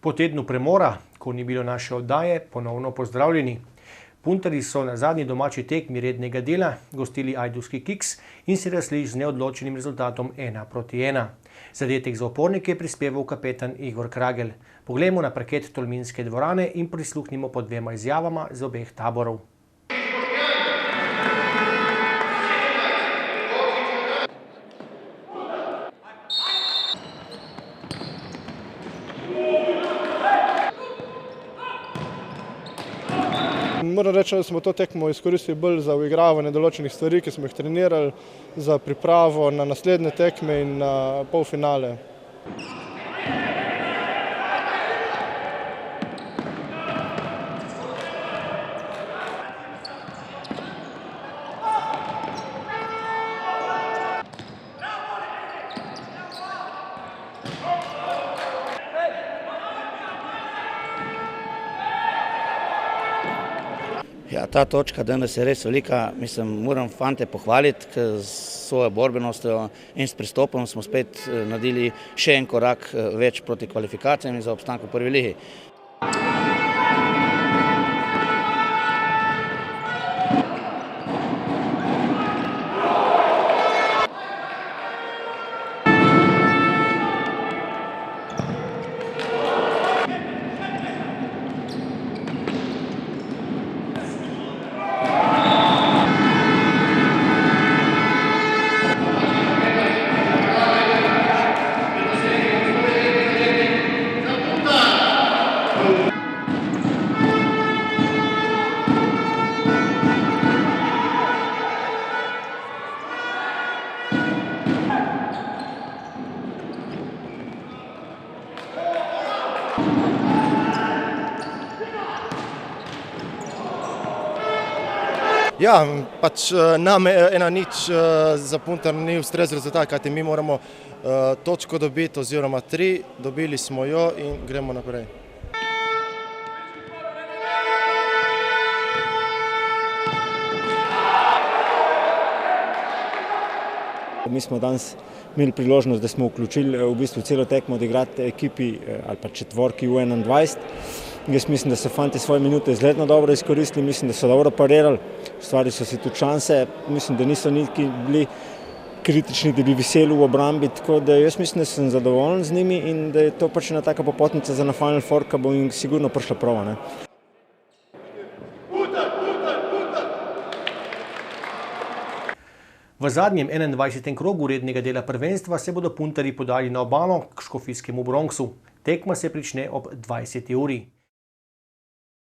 Po tednu premora, ko ni bilo naše oddaje, ponovno pozdravljeni. Puntarji so na zadnji domači tekmi rednega dela gostili ajdovski Kiks in se razšli z neodločenim rezultatom 1:1. Zadetek za opornike je prispeval kapetan Igor Kragel. Poglejmo na parket tolminske dvorane in prisluhnimo po dvema izjavama z obeh taborov. Moram reči, da smo to tekmo izkoristili bolj za uigravanje določenih stvari, ki smo jih trenirali, za pripravo na naslednje tekme in na polfinale. Ja, ta točka danes je res velika. Moram fante pohvaliti, ker s svojo borbenostjo in s pristopom smo spet naredili še en korak več proti kvalifikacijam in za obstanek v prvi ligi. Ja, pač nam 1:0 za Puntar ni ustrezen rezultat, kajti mi moramo točko dobiti oziroma 3, dobili smo jo in gremo naprej. Mi smo danes imeli priložnost, da smo vključili v bistvu celo tekmo odigrati ekipi ali pa četvorki U21. Jaz mislim, da so fanti svoje minute izredno dobro izkoristili, mislim, da so dobro parirali, ustvarili so si tudi šanse, mislim, da niso niti bili kritični, da bi viseli v obrambi, tako da jaz mislim, da sem zadovoljen z njimi in da je to pač ena taka popotnica za na Final Four, ki bo jim sigurno prišla prava, ne. V zadnjem 21. krogu rednega dela prvenstva se bodo puntarji podali na obalo k škofijskemu Bronksu. Tekma se prične ob 20. uri.